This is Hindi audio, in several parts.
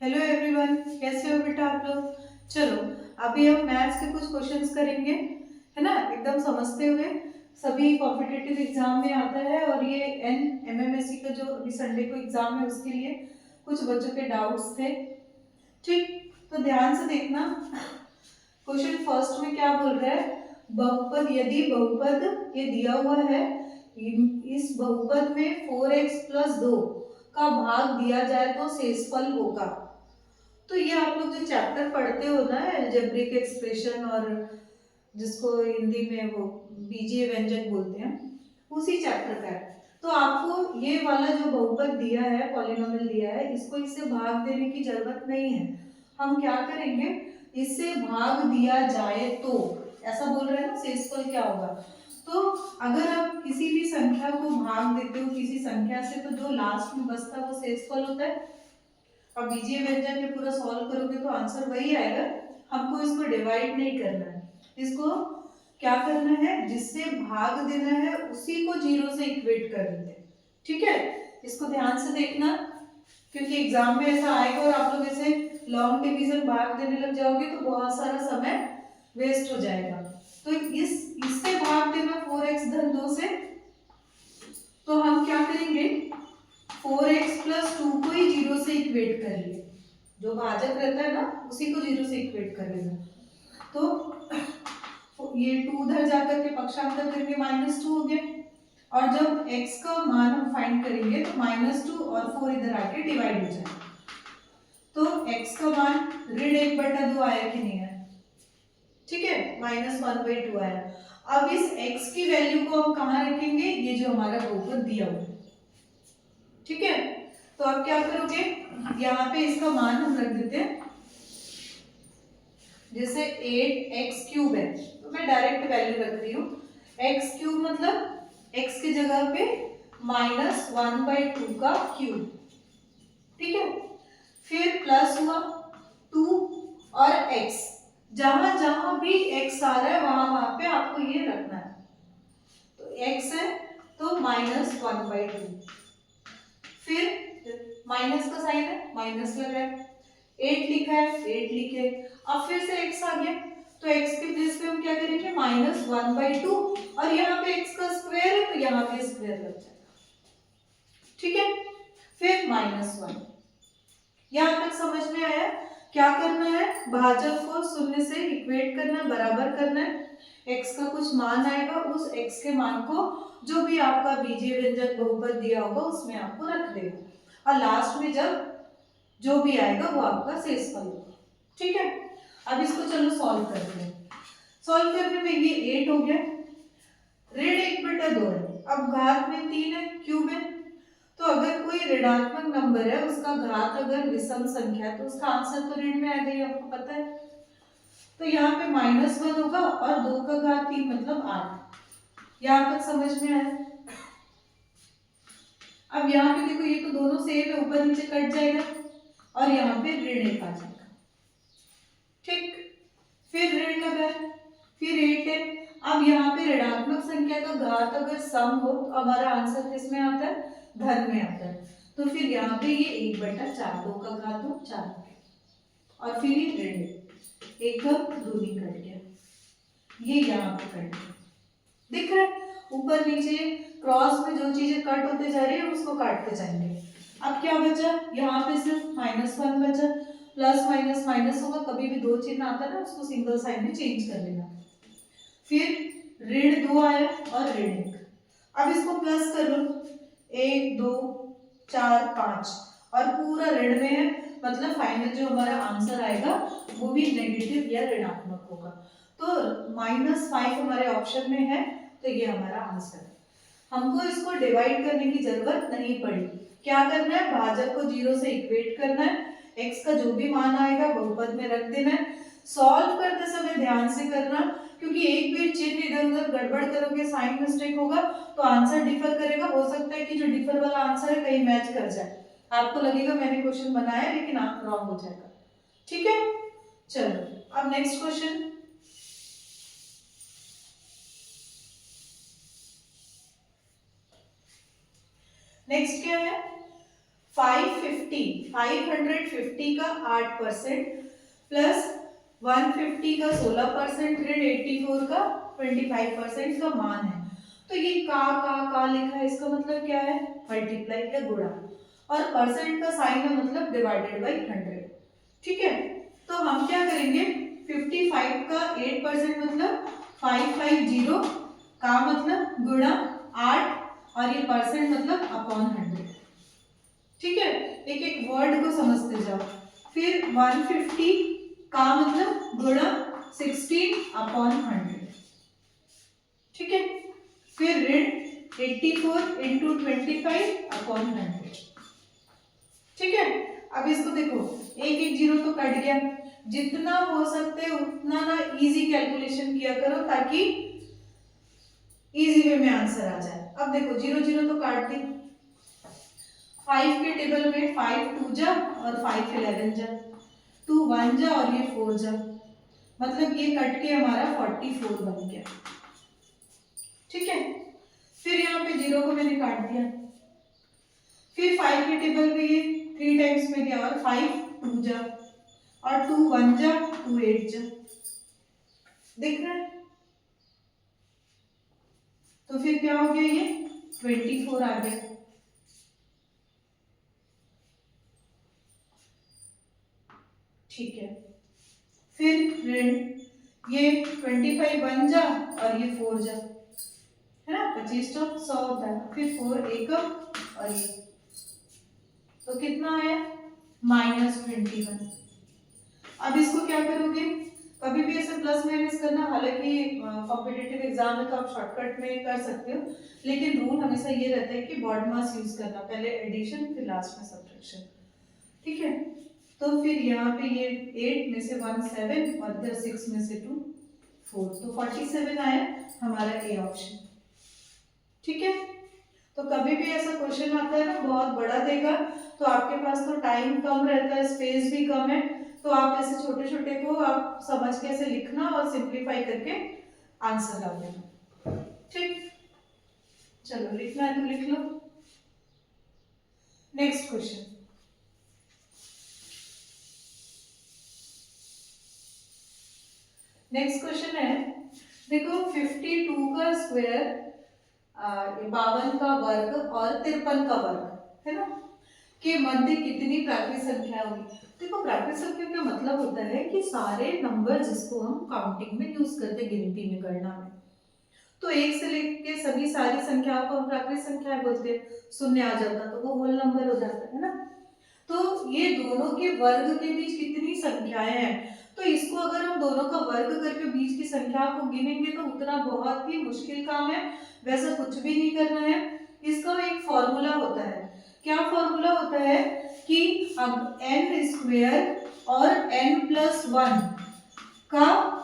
हेलो एवरीवन, कैसे हो बेटा आप लोग। चलो अभी हम मैथ्स के कुछ क्वेश्चंस करेंगे, है ना, एकदम समझते हुए। सभी कॉम्पिटिटिव एग्जाम में आता है और ये एमएमएससी का जो अभी संडे को एग्जाम है उसके लिए कुछ बच्चों के डाउट्स थे। ठीक, तो ध्यान से देखना। क्वेश्चन फर्स्ट में क्या बोल रहा है, बहुपद यदि बहुपद ये दिया हुआ है, इस बहुपद में 4x+2 का भाग दिया जाए तो शेषफल होगा। तो ये आप लोग जो चैप्टर पढ़ते हो ना, अलजेब्रिक एक्सप्रेशन, और जिसको हिंदी में वो बीजीय व्यंजक बोलते हैं, उसी चैप्टर का है। तो आपको ये वाला जो बहुपद दिया है, पॉलिनोमियल दिया है, इसको इससे भाग देने की जरूरत नहीं है। हम क्या करेंगे, इससे भाग दिया जाए तो, ऐसा बोल रहे हैं ना, शेषफल क्या होगा। तो अगर आप किसी भी संख्या को भाग देते हो किसी संख्या से, तो जो लास्ट में बचता है वो शेषफल होता है। अब बीजीय व्यंजक में पूरा सॉल्व करोगे तो आंसर वही आएगा। हमको इसको डिवाइड नहीं करना है, इसको क्या करना है, जिससे भाग देना है उसी को जीरो से इक्वेट कर देते हैं। ठीक है, इसको ध्यान से देखना, क्योंकि एग्जाम में ऐसा आएगा और आप लोग ऐसे लॉन्ग डिवीजन भाग देने लग जाओगे तो बहुत सारा समय वेस्ट हो जाएगा। तो इससे भाग देना 4x-2 से, तो हम क्या करेंगे, 4x+2 को ही जीरो से इक्वेट कर लिए, जो भाजक रहता है ना उसी को जीरो से इक्वेट कर लेना। तो ये 2 उधर जाकर के पक्षांतर करके -2 हो गया, और जब x का मान हम फाइंड करेंगे तो -2 और 4 इधर आके डिवाइड हो जाएगा। तो x का मान ऋण 1/2 आया कि नहीं आया, ठीक है, -1/2 आया। अब इस x की वैल्यू को हम कहाँ रखेंगे, ये जो हमारा बहुपद दिया हुआ है, ठीक है। तो अब क्या करोगे, यहाँ पे इसका मान हम रख देते हैं, जैसे 8x³ है तो मैं डायरेक्ट वैल्यू रख रही हूँ। x³ मतलब x की जगह पे -1/2 का क्यूब, ठीक है। फिर प्लस हुआ 2 और x, जहां जहां भी x आ रहा है वहां वहां पे आपको ये रखना है। तो x है तो -1/2, फिर माइनस का साइन है, माइनस लग रहा है, 8 लिखा है 8 लिखे। अब फिर से x आ गया, तो x के प्लेस पे हम क्या करेंगे, -1/2, और यहाँ पे x का स्क्वायर है तो यहाँ पे स्क्वायर लग जाएगा, ठीक है। फिर -1, यहाँ तक समझ में आया। क्या करना है, भाजक को शून्य से इक्वेट करना है, बराबर करना है। x का कुछ मान आएगा, उस x के मान को जो भी आपका बीजीय व्यंजक बहुपद दिया होगा उसमें आपको रख देगा, और लास्ट में जब जो भी आएगा वो आपका शेषफल होगा, ठीक है। अब इसको चलो सॉल्व करते हैं। सॉल्व करने में ये 8 हो गया, ऋण 1/2 है, अब घात में 3 है, क्यूब है। तो अगर कोई ऋणात्मक नंबर है, उसका घात अगर विषम संख्या है तो उसका आंसर तो ऋण में आ गई, आपको पता है। तो यहाँ पे -1 होगा और 2 का घात 3 मतलब 8। यहाँ तक समझ में आया। अब यहाँ पे देखो, ये तो दोनों सेम है, ऊपर नीचे कट जाएगा और यहाँ पे ऋण 1 आ जाएगा, ठीक। फिर ऋण लगा है, फिर 8 है। अब यहाँ पे ऋणात्मक संख्या का घात अगर सम हो तो हमारा आंसर किस में आता है, धन में आता है। तो फिर यहाँ पे ये 1/4, 2 का घात हो 4, और फिर ये ऋण 1 का दूनी कट गया, ये यहाँ पे कट गया, दिख रहा है। ऊपर नीचे क्रॉस में जो चीजें कट होते जा रही है उसको काटते जाएंगे। अब क्या बचा, यहाँ पे सिर्फ -1 बचा, प्लस माइनस माइनस होगा, कभी भी दो चिन्ह आता है ना उसको सिंगल साइन में चेंज कर लेना। फिर ऋण 2 आया और ऋण 1, अब इसको प्लस कर लो, 1 2 4 5, और पूरा ऋण में है, मतलब फाइनल जो हमारा आंसर आएगा वो भी नेगेटिव या ऋणात्मक होगा। तो -5 हमारे ऑप्शन में है, तो ये हमारा आंसर है। हमको इसको डिवाइड करने की जरूरत नहीं पड़ी। क्या करना है, भाजक को जीरो से इक्वेट करना है, x का जो भी मान आएगा बहुपद में रख देना है। सॉल्व करते समय ध्यान से करना, क्योंकि एक भी चिन्ह इधर उधर गड़बड़ करोगे, साइन मिस्टेक होगा तो आंसर डिफर करेगा। हो सकता है कि जो डिफर वाला आंसर है कहीं मैच कर जाए, आपको लगेगा मैंने क्वेश्चन बनाया लेकिन आप रॉन्ग हो जाएगा, ठीक है। चलो अब नेक्स्ट क्वेश्चन। नेक्स्ट क्या है, 550 का 8% प्लस 150 का 16%, 184 का 25% का मान है। तो ये का लिखा है, इसका मतलब क्या है? मल्टीप्लाई या गुणा, और परसेंट का साइन है मतलब डिवाइडेड बाई 100। ठीक है, तो हम क्या करेंगे, 55 का 8% मतलब 550 का मतलब गुणा 8 और ये परसेंट मतलब अपॉन 100। ठीक है, एक एक वर्ड को समझते जाओ। फिर 150 का मतलब गुणा 16 अपॉन 100। ठीक है, फिर ऋण 84 इंटू 25 अपॉन 100। ठीक है, अब इसको देखो, एक एक जीरो तो कट गया, जितना हो सकते उतना ना इजी कैलकुलेशन किया करो ताकि इजी वे में आंसर आ जाए। अब देखो जीरो जीरो तो काट दी, 5 के टेबल में 5 2 जा और 5 11 जा, 2 1 जा और ये 4 जा, मतलब ये कट के हमारा 44 बन गया। ठीक है, फिर यहाँ पे जीरो को मैंने काट दिया, फिर 5 के टेबल पे ये 3 टाइम्स में गया और 5 2 जा और 2 1 जा 2 8 जा, दिख रहा है? तो फिर क्या हो गया, ये 24 आ गया। ठीक है, फिर ऋण ये 25 1 जा और ये 4 जा, है ना, 25 तो 100 होता है, फिर 4 एकम और ये, तो कितना आया -21। अब इसको क्या करोगे, कभी भी ऐसे प्लस माइनस करना, हालांकि कॉम्पिटिटिव एग्जाम में तो आप शॉर्टकट में कर सकते हो, लेकिन रूल हमेशा ये रहता है कि बॉड मास यूज करना, पहले एडिशन फिर लास्ट में सब्ट्रैक्शन। ठीक है, तो फिर यहाँ पे ये 8 में से 1 7 और इधर 6 में से 2 4, तो 47 आया हमारा ए ऑप्शन। ठीक है, तो कभी भी ऐसा क्वेश्चन आता है ना बहुत बड़ा देगा, तो आपके पास तो टाइम कम रहता है, स्पेस भी कम है, तो आप ऐसे छोटे छोटे को आप समझ के ऐसे लिखना और सिंप्लीफाई करके आंसर डाल देना। ठीक, चलो लिखना है तो लिख लो। नेक्स्ट क्वेश्चन, नेक्स्ट क्वेश्चन है, देखो 52 का स्क्वायर, 52 का वर्ग और 53 का वर्ग, है ना, के मध्य कितनी प्राकृत संख्या होगी। देखो प्राकृत संख्या का मतलब होता है कि सारे नंबर जिसको हम काउंटिंग में यूज करते, गिनती में, गणना में, तो एक से लेके सभी सारी संख्याओं को हम प्राकृत संख्याएं बोलते हैं। शून्य आ जाता तो वो होल नंबर हो जाता है ना। तो ये दोनों के वर्ग के बीच कितनी संख्याएं हैं, तो इसको अगर हम दोनों का वर्ग करके बीच की संख्या को गिनेंगे तो उतना बहुत ही मुश्किल काम है, वैसा कुछ भी नहीं करना है। इसका एक फॉर्मूला होता है, क्या फॉर्मूला होता है कि अब n स्क्वायर और n+1 का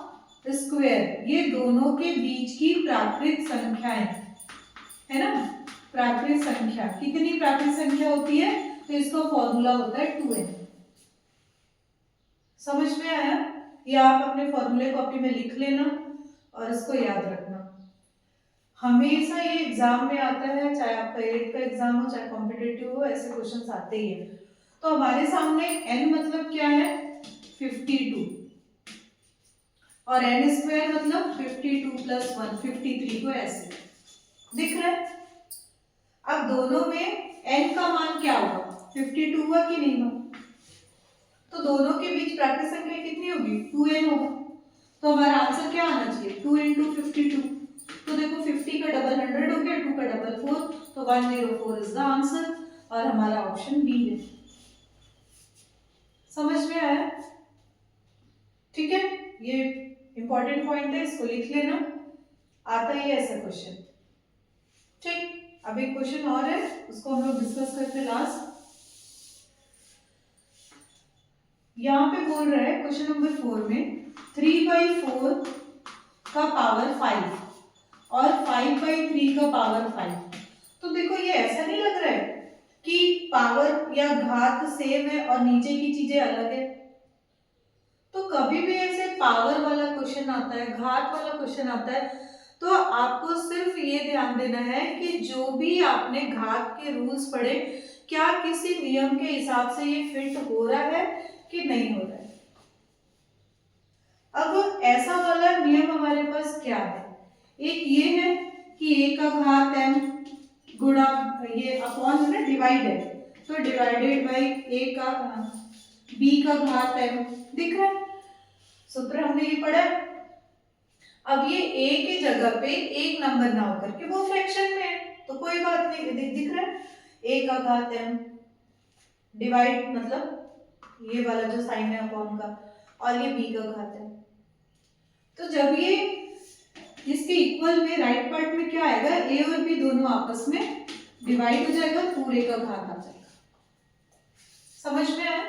स्क्वायर, ये दोनों के बीच की प्राकृत संख्याएं, है ना, प्राकृत संख्या, कितनी प्राकृत संख्या होती है, तो इसका फॉर्मूला होता है 2n। समझ में आया? या आप अपने फॉर्मूले कॉपी में लिख लेना और इसको याद रखना। हमेशा ये एग्जाम में आता है, चाहे आपका 8 का एग्जाम हो चाहे कॉम्पिटिटिव हो, ऐसे क्वेश्चंस आते ही है। तो हमारे सामने n मतलब क्या है, 52, और n स्क्वायर मतलब 52 + 1 53 को ऐसे दिख रहा है। अब दोनों में n का मान क्या होगा, 52 हुआ कि नहीं हुआ, तो दोनों के बीच प्राकृत संख्या कितनी होगी, 2n होगा। तो हमारा आंसर क्या आना चाहिए, 2 × 52। तो देखो 50 का डबल 100 हो गया, 2 का डबल 4, तो 104 इज द आंसर, और हमारा ऑप्शन बी है। समझ में आया? ठीक है, ये इंपॉर्टेंट पॉइंट है, इसको लिख लेना, आता ही है ऐसा क्वेश्चन। ठीक, अब एक क्वेश्चन और है, उसको हम लोग डिस्कस करते हैं लास्ट। यहाँ पे बोल रहा है क्वेश्चन नंबर 4 में 3/4 का पावर 5 और 5/3 का पावर 5। तो देखो ये ऐसा नहीं लग रहा है कि पावर या घात सेम है और नीचे की चीजें अलग है। तो कभी भी ऐसे पावर वाला क्वेश्चन आता है, घात वाला क्वेश्चन आता है, तो आपको सिर्फ ये ध्यान देना है कि जो भी आपने घात के रूल्स पढ़े क्या किसी नियम के हिसाब से ये फिट हो रहा है कि नहीं हो रहा है। अब ऐसा वाला नियम हमारे पास क्या है, एक ये है कि a का घात m गुणा ये अपॉन है ना डिवाइड है, तो डिवाइडेड बाई b का घात m, दिख रहा है सूत्र हमने ये पढ़ा है। अब ये a की जगह पे एक नंबर ना होकर के वो फ्रैक्शन में है तो कोई बात नहीं, दिख रहा है a का घात m डिवाइड मतलब ये वाला जो साइन है अपॉन का, और ये b का घात है। तो जब ये इसके इक्वल में राइट पार्ट में क्या आएगा, a और b दोनों आपस में डिवाइड हो जाएगा, पूरे का घात आ जाएगा। समझ में आया।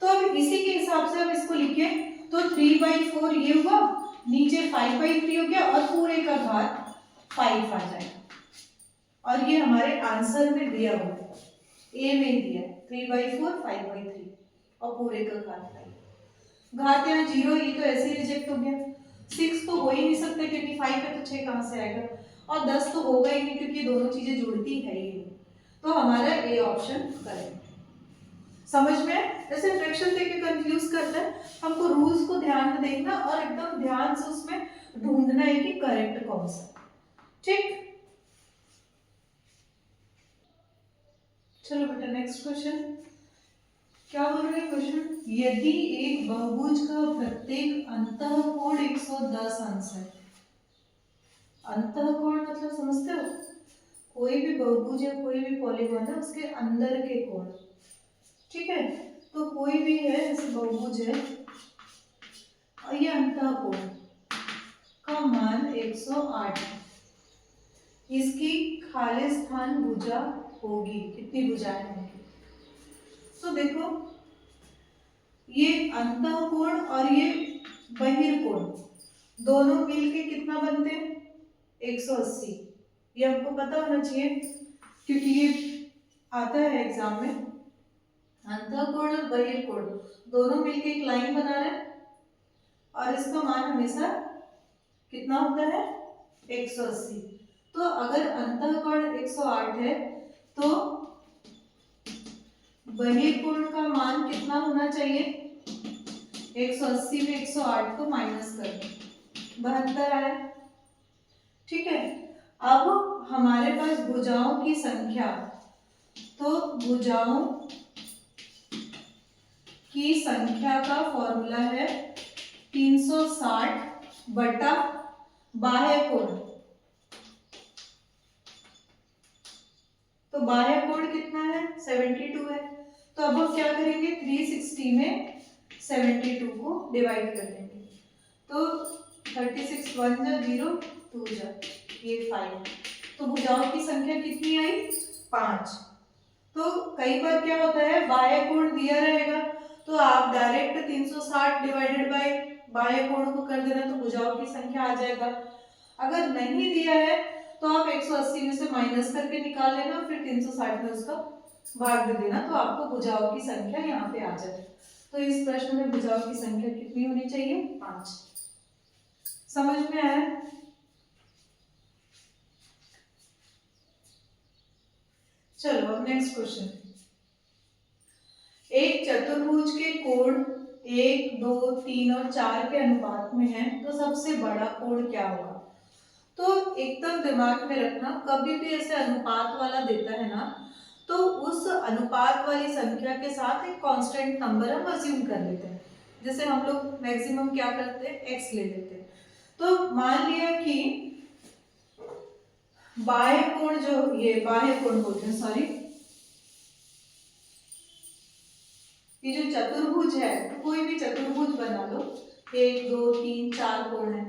तो अब इसी के हिसाब से हम इसको लिखे तो 3/4 ये हुआ, नीचे 5/3 हो गया और पूरे का घात 5 आ जाएगा। और ये हमारे आंसर में दिया हुआ है, ए में दिया है 3/4 5/3 और पूरे का घात 5। घात यहाँ 0, ये तो ऐसे ही रिजेक्ट हो गया। 6 तो हो ही नहीं सकता क्योंकि 5 है तो 6 कहाँ से आएगा, और 10 तो होगा ही नहीं क्योंकि दोनों चीजें जुड़ती है ही नहीं। तो हमारा ए ऑप्शन करेक्ट। समझ में है। जैसे फ्रैक्शन देके कंफ्यूज करता है, हमको रूल्स को ध्यान में देखना और एकदम ध्यान से उसमें ढूंढना है कि करेक्ट कौन सा। ठीक, चलो बेटा नेक्स्ट क्वेश्चन। क्या बोल रहे हैं क्वेश्चन, यदि एक बहुभुज का प्रत्येक अंतःकोण 110 अंश है। अंतःकोण मतलब समझते हो, कोई भी बहुभुज या कोई भी पॉलीगॉन है उसके अंदर के कोण, ठीक है। तो कोई भी है जैसे बहुभुज है और ये अंतःकोण का मान 108, इसकी खालिस्तान भुजा होगी, कितनी भुजाएं होंगी। तो देखो ये अंतःकोण और ये बहिर्कोण दोनों मिलके कितना बनते हैं 180। ये हमको पता होना चाहिए क्योंकि ये आता है एग्जाम में। अंतःकोण और बहिर्कोण दोनों मिलके एक लाइन बना रहे हैं और इसका मान हमेशा कितना होता है 180। तो अगर अंतःकोण 108 है तो बहिर्कोण का मान कितना होना चाहिए, 180 में 108 को माइनस कर 72 आया, ठीक है। अब हमारे पास भुजाओं की संख्या, तो भुजाओं की संख्या का फॉर्मूला है 360 बटा बाह्य कोण। तो बाह्य कोण कितना है 72 है। तो अब हम क्या करेंगे 360 में 72 को डिवाइड कर देंगे। तो 36 1 जा 0 2 जा ये 5। तो भुजाओं की संख्या कितनी आई 5। तो कई बार क्या होता है बाह्य कोण दिया रहेगा तो आप डायरेक्ट 360 डिवाइडेड बाय बाह्य कोण को कर देना तो भुजाओं की संख्या आ जाएगा। अगर नहीं दिया है तो आप 180 में से माइनस करके निकाल लेना, फिर 360 में उसका भाग दे देना, तो आपको भुजाओं की संख्या यहाँ पे आ जाए। तो इस प्रश्न में भुजाओं की संख्या कितनी होनी चाहिए 5। समझ में आया। चलो अब नेक्स्ट क्वेश्चन। एक चतुर्भुज के कोण 1 2 3 और 4 के अनुपात में है तो सबसे बड़ा कोण क्या होगा। तो एकदम दिमाग में रखना, कभी भी ऐसे अनुपात वाला देता है ना तो उस अनुपात वाली संख्या के साथ एक कांस्टेंट नंबर हम अज्यूम कर लेते हैं। जैसे हम लोग मैक्सिमम क्या करते हैं x ले लेते हैं। तो मान लिया कि बाह्य कोण जो ये बाह्य कोण बोलते हैं सॉरी, ये जो चतुर्भुज है तो कोई भी चतुर्भुज बना लो 1 2 3 4 कोण है।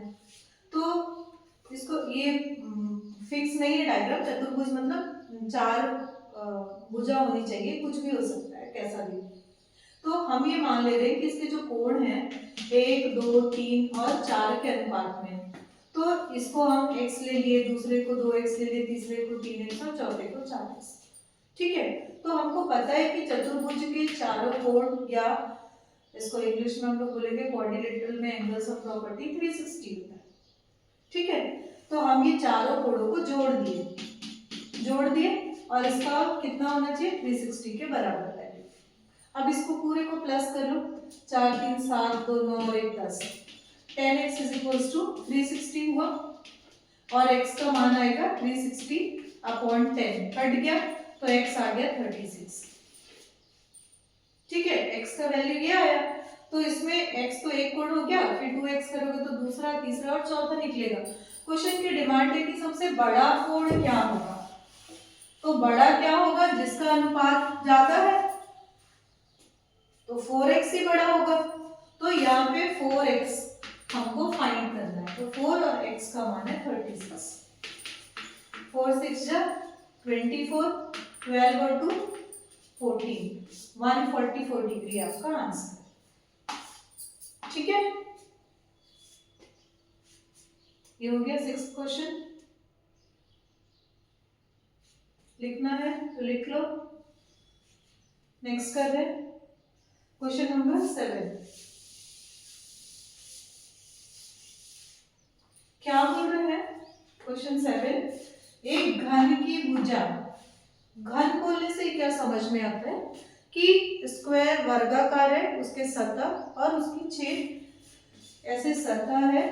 तो इसको ये फिक्स नहीं है डायग्राम, चतुर्भुज मतलब 4 भुजा होनी चाहिए, कुछ भी हो सकता है कैसा भी। तो हम ये मान ले रहे हैं कि इसके जो कोण है 1 2 3 और 4 के अनुपात में, तो इसको हम x ले लिए, दूसरे को 2x ले लिए, तीसरे को 3x और चौथे को 4x, ठीक है। तो हमको पता है कि चतुर्भुज के चारों कोण या इसको इंग्लिश में हम लोग बोलेंगे क्वाड्रिलेटरल में एंगल्स ऑफ प्रॉपर्टी 360 होता है, ठीक है। तो हम ये चारों कोणों को जोड़ दिए और इसका कितना होना चाहिए 360 के बराबर वैल्यू। अब इसको पूरे को प्लस कर लो, 4 3 7 2 9 और 1 10, 10x इज इक्वल्स टू 360 हुआ और x का मान आएगा 360 अपॉन 10, कट गया तो x आ गया 36। ठीक है, x का वैल्यू ये आया, तो इसमें x तो एक गुण हो गया, फिर 2x करोगे तो दूसरा, तीसरा और चौथा निकलेगा। क्वेश्चन की डिमांड है कि सबसे बड़ा कोण क्या होगा, तो बड़ा क्या होगा जिसका अनुपात ज्यादा है, तो 4x ही बड़ा होगा। तो यहाँ पे 4x हमको फाइंड करना है, तो 4 और x का मान है 36। 4 6 जा 24, 12 और 2 14, 144 डिग्री आपका आंसर। ठीक है, ये हो गया 6th क्वेश्चन। लिखना है तो लिख लो। नेक्स्ट कर रहे हैं क्वेश्चन नंबर 7। क्या बोल रहे हैं क्वेश्चन 7, एक घन की भुजा, घन बोलने से क्या समझ में आता है कि स्क्वायर वर्गाकार है, उसके सतह और उसकी छेद ऐसे सतह है,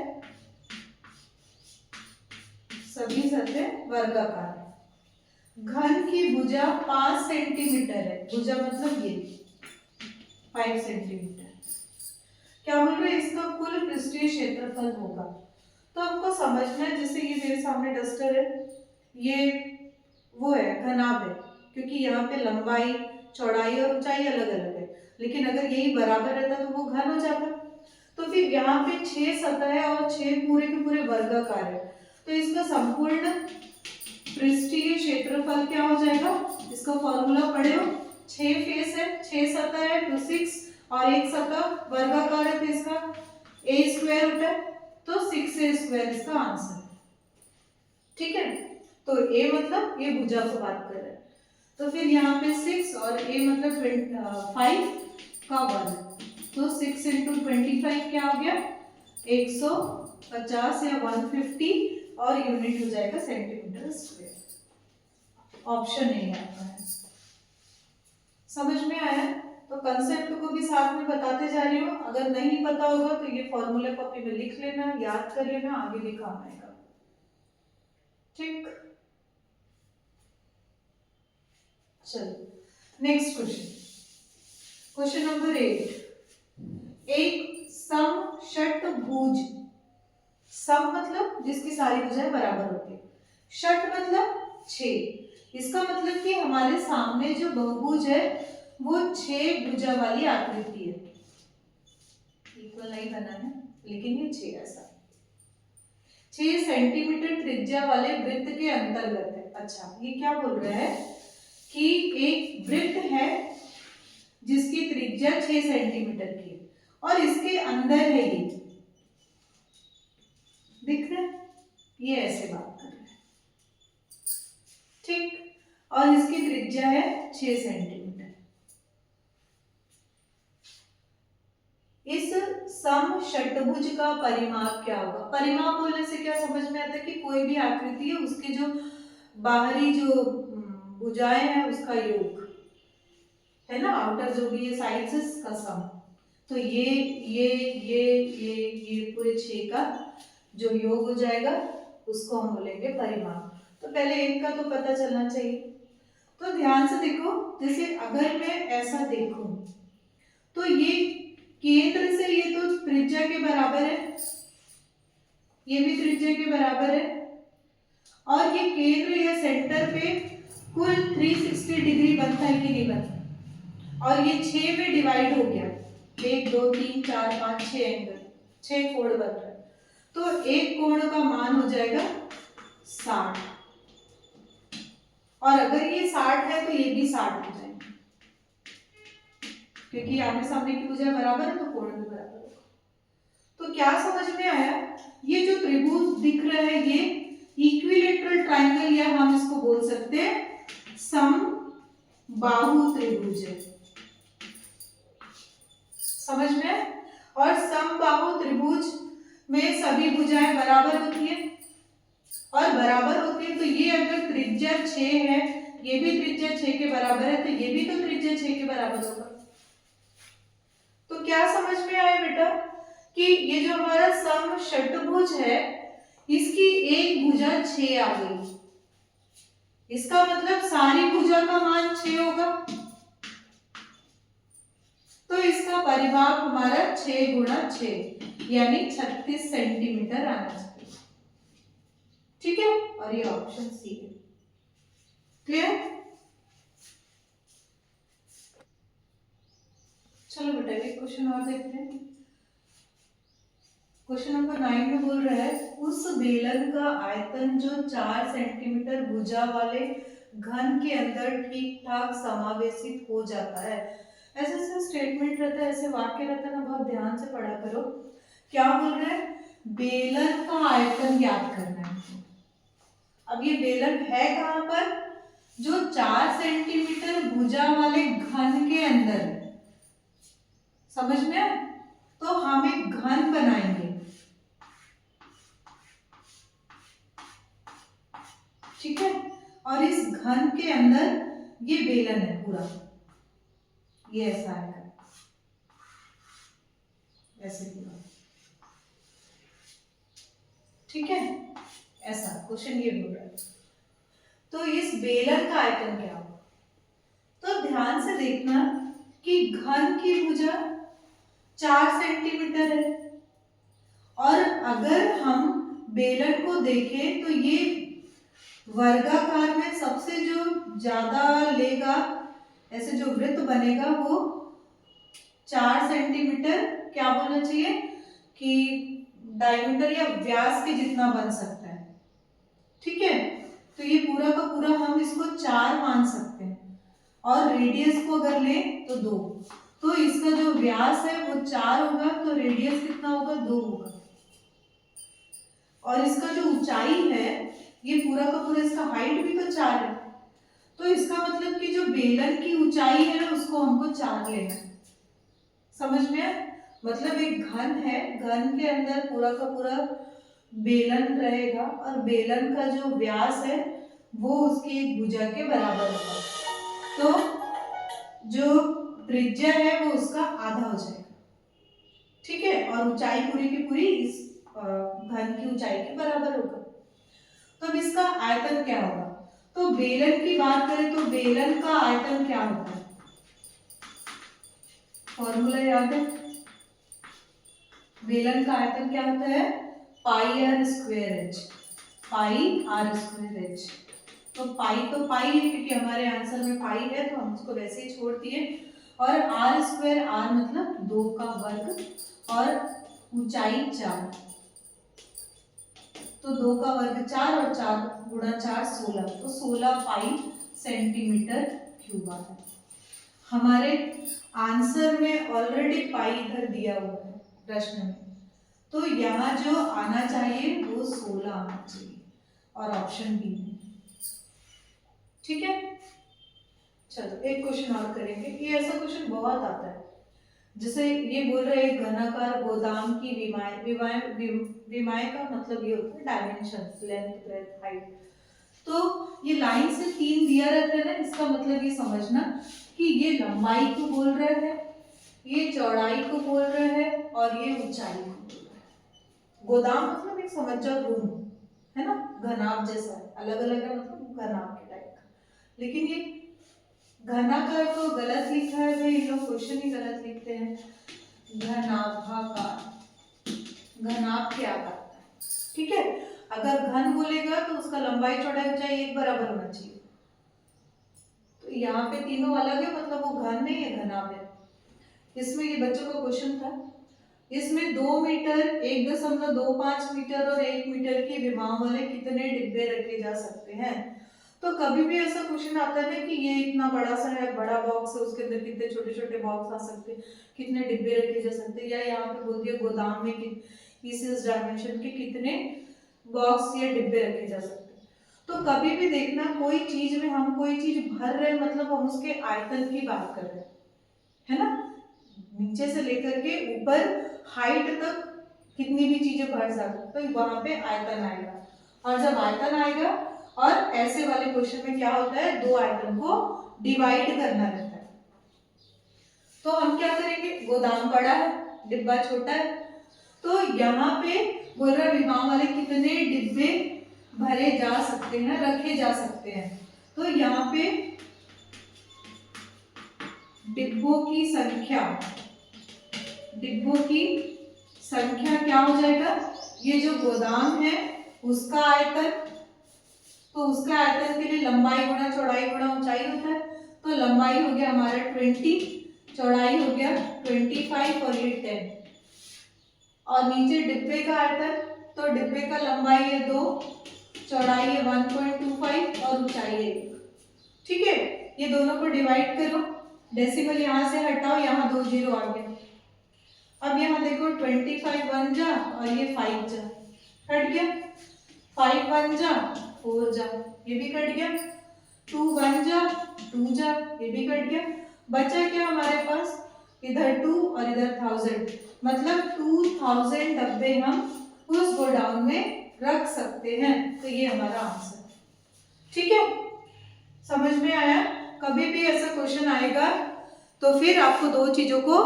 सभी सतह वर्गाकार है। घन की भुजा 5 सेंटीमीटर है, भुजा मतलब ये 5 सेंटीमीटर। क्या बोल रहे हैं इसका कुल पृष्ठीय क्षेत्रफल होगा, तो हमको समझना है, जैसे ये मेरे सामने डस्टर है, ये वो है घनाभ है, क्योंकि यहाँ पे लंबाई चौड़ाई और ऊंचाई अलग अलग है, लेकिन अगर यही बराबर रहता तो वो घन हो जाता। तो फिर यहाँ पे 6 सतह है और 6 पूरे के पूरे वर्गाकार है, तो इसका संपूर्ण पृष्ठीय क्षेत्रफल क्या हो जाएगा, इसका फॉर्मूला पढ़े हो, 6 फेस है, 6 सतह है तो 6 और एक सतह वर्गाकार है तो इसका a स्क्वायर होता है, तो 6a स्क्वायर इसका आंसर है। ठीक है, तो a मतलब ये भुजा को बात कर रहा है, तो फिर यहाँ पे 6 और a मतलब 5 का वर्ग, तो 6 इंटू 25 क्या हो गया 150 या 150 और यूनिट हो जाएगा सेंटीमीटर स्क्वायर। ऑप्शन ए आपका है। समझ में आया, तो कंसेप्ट को भी साथ में बताते जा रही हूँ, अगर नहीं पता होगा तो ये फॉर्मूले कॉपी में लिख लेना, याद कर लेना, आगे भी काम आएगा। ठीक, चलो नेक्स्ट क्वेश्चन, क्वेश्चन नंबर 8। एक समषटभुज, सम मतलब जिसकी सारी भुजाएं बराबर होती है, षट मतलब 6, इसका मतलब कि हमारे सामने जो बहुभुज है वो 6 भुजा वाली आकृति है, इक्वल नहीं बना है लेकिन ये 6 ऐसा 6 सेंटीमीटर त्रिज्या वाले वृत्त के अंतर्गत है। अच्छा, ये क्या बोल रहा है कि एक वृत्त है जिसकी त्रिज्या 6 सेंटीमीटर की है और इसके अंदर है ये, दिख रहा है, ये ऐसे बात कर रहे हैं। ठीक, और इसकी त्रिज्या है 6 सेंटीमीटर। इस समषटभुज का परिमाप क्या होगा, परिमाप बोलने से क्या समझ में आता है कि कोई भी आकृति है उसके जो बाहरी जो भुजाएं हैं उसका योग है ना, आउटर जो भी ये साइड्स का सम, तो ये पूरे 6 का जो योग हो जाएगा उसको हम बोलेंगे परिमाप। तो पहले एक का तो पता चलना चाहिए, तो ध्यान से देखो, जैसे अगर मैं ऐसा देखूं तो ये केंद्र से ये तो त्रिज्या के बराबर है, ये भी त्रिज्या के बराबर है, और ये केंद्र या सेंटर पे कुल 360 डिग्री बनता है कि नहीं बनता, और ये 6 में डिवाइड हो गया, 1 2 3 4 5 6 एंगल, 6 कोण बन रहा है, तो एक कोण का मान हो जाएगा 60, और अगर ये 60 है तो ये भी 60 हो जाएगा, क्योंकि आमने सामने की भुजा बराबर है तो कोण भी बराबर होगा। तो क्या समझ में आया, ये जो त्रिभुज दिख रहा है ये इक्विलेटरल ट्रायंगल, या हम इसको बोल सकते हैं समबाहु त्रिभुज है, समझ में। और समबाहु त्रिभुज में सभी भुजाएं बराबर होती है, और बराबर होती है तो ये अगर त्रिज्या 6 है, ये भी त्रिज्या 6 के बराबर है, तो ये भी तो त्रिज्या 6 के बराबर होगा। तो क्या समझ में आया बेटा कि ये जो हमारा समषट्भुज है इसकी एक भुजा 6 आ गई, इसका मतलब सारी भुजा का मान 6 होगा, तो इसका परिमाप हमारा 6 गुणा 6 यानी 36 सेंटीमीटर आना चाहिए। ठीक है, और ये ऑप्शन सी है। क्लियर? चलो बेटा एक क्वेश्चन और देखते हैं। क्वेश्चन नंबर 9 में बोल रहा है उस बेलन का आयतन जो 4 सेंटीमीटर भुजा वाले घन के अंदर ठीक ठाक समावेशित हो जाता है। ऐसे ऐसे स्टेटमेंट रहता है, ऐसे वाक्य रहता है ना, बहुत ध्यान से पढ़ा करो। क्या बोल रहा है? बेलन का आयतन ज्ञात करना है। अब ये बेलन है कहां पर? जो 4 सेंटीमीटर भुजा वाले घन के अंदर है। समझ में आया? तो हम एक घन बनाएंगे, ठीक है, और इस घन के अंदर ये बेलन है पूरा, ये ऐसा है, ऐसे पूरा, ठीक है, ऐसा क्वेश्चन ये बोल रहा है। तो इस बेलन का आयतन क्या होगा? तो ध्यान से देखना कि घन की भुजा 4 सेंटीमीटर है, और अगर हम बेलन को देखें तो ये वर्गाकार में सबसे जो ज्यादा लेगा, ऐसे जो वृत्त बनेगा वो 4 सेंटीमीटर क्या बोलना चाहिए कि डायमीटर या व्यास के जितना बन सकता है। ठीक है, तो ये पूरा का पूरा हम इसको 4 मान सकते हैं, और रेडियस को अगर ले तो 2, तो इसका जो व्यास है वो 4 होगा, तो रेडियस कितना होगा? 2 होगा, और इसका जो ऊंचाई है ये पूरा का पूरा, इसका हाइट भी तो 4 है, तो इसका मतलब कि जो बेलन की ऊंचाई है ना उसको हमको 4 लेना है। समझ में? मतलब एक घन है, घन के अंदर पूरा का पूरा बेलन रहेगा, और बेलन का जो व्यास है वो उसकी एक भुजा के बराबर होगा, तो जो त्रिज्या है वो उसका आधा हो जाएगा। ठीक है, और ऊंचाई पूरी की पूरी इस घन की ऊंचाई के बराबर होगा। तो अब इसका आयतन क्या होगा? तो बेलन की बात करें तो बेलन का आयतन क्या होता है? फॉर्मूला याद है? बेलन का आयतन क्या होता है? Pi r square h, pi r square h. तो पाई है क्योंकि हमारे आंसर में पाई है, तो हम उसको वैसे ही छोड़ दिए, और आर स्क्वायर, आर मतलब 2 का वर्ग, और ऊंचाई 4, तो 2 का वर्ग 4 और 4 गुणा 4 16, तो 16 पाई सेंटीमीटर क्यूब आता है। हमारे आंसर में ऑलरेडी पाई इधर दिया हुआ है प्रश्न में, तो यहाँ जो आना चाहिए वो 16 आना चाहिए, और ऑप्शन बी में। ठीक है, चलो एक क्वेश्चन और करेंगे। ये ऐसा क्वेश्चन बहुत आता है, जैसे ये बोल रहे हैं घनाकार गोदाम की विमाएं का मतलब ये होता है डायमेंशन, लेंथ, ब्रेड्थ, हाइट। तो ये लाइन से 3 दिया रहता है ना, इसका मतलब ये समझना कि ये लंबाई को बोल रहे हैं, ये चौड़ाई को बोल रहे हैं, और ये ऊंचाई को बोल रहे हैं। गोदाम मतलब एक समझ जाओ रूम है ना, घनाभ जैसा है, अलग अलग है मतलब घनाभ के टाइप का, लेकिन ये घनाकार को गलत लिखा है भाई, लोग क्वेश्चन ही गलत लिखते हैं। घनाभाकार, घनाभ के आकार का, ठीक है। अगर घन बोलेगा तो उसका लंबाई चौड़ाई ऊंचाई एक बराबर होना चाहिए, तो यहाँ पे तीनों अलग है, मतलब वो घन नहीं है, घनाभ है। इसमें ये बच्चों का क्वेश्चन था, इसमें 2 मीटर, 1.25 मीटर और 1 मीटर की विमाओं वाले कितने डिब्बे रखे जा सकते हैं। तो कभी भी ऐसा क्वेश्चन आता है ना कि ये इतना बड़ा सा है, बड़ा बॉक्स है, उसके अंदर कितने छोटे छोटे बॉक्स आ सकते हैं, कितने डिब्बे रखे जा सकते हैं, या यहाँ पे बोल दिया गोदाम में इस डायमेंशन के कितने बॉक्स या डिब्बे रखे जा सकते हैं। तो कभी भी देखना, कोई चीज में हम कोई चीज भर रहे हैं मतलब हम उसके आयतन की बात कर रहे हैं, है ना, नीचे से लेकर के ऊपर हाइट तक कितनी भी चीजें भर सकते, तो वहां पे आयतन आएगा, और जब आयतन आएगा और ऐसे वाले क्वेश्चन में क्या होता है, दो आइटम को डिवाइड करना रहता है। तो हम क्या करेंगे, गोदाम बड़ा है, डिब्बा छोटा है, तो यहाँ पे बोल रहा है विभाग वाले कितने डिब्बे भरे जा सकते हैं, रखे जा सकते हैं। तो यहाँ पे डिब्बों की संख्या क्या हो जाएगा, ये जो गोदाम है उसका आयतन, तो उसका आयतन के लिए लंबाई गुणा चौड़ाई गुणा ऊंचाई होता है। तो लंबाई हो गया हमारा 20, चौड़ाई हो गया 25 और ये 10। और नीचे डिब्बे का आयतन, तो डिब्बे का लंबाई है 2, चौड़ाई है 1.25 और ऊंचाई है 1। ठीक है, ये दोनों को डिवाइड करो, डेसिमल यहाँ से हटाओ, यहाँ 2 जीरो आ गया। अब यहाँ देखो 25 1 जा और ये 5 जा, कट गया। 5 1 जा 4 जा, ये भी कट गया। 2 1 जा 2 जा, ये भी कट गया। बचा क्या हमारे पास, इधर 2 और इधर 1000, मतलब 2000 डब्बे हम उस गोडाउन में रख सकते हैं। तो ये हमारा आंसर, ठीक है, समझ में आया। कभी भी ऐसा क्वेश्चन आएगा तो फिर आपको दो चीजों को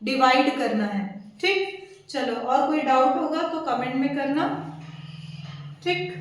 डिवाइड करना है। ठीक, चलो, और कोई डाउट होगा तो कमेंट में करना। ठीक।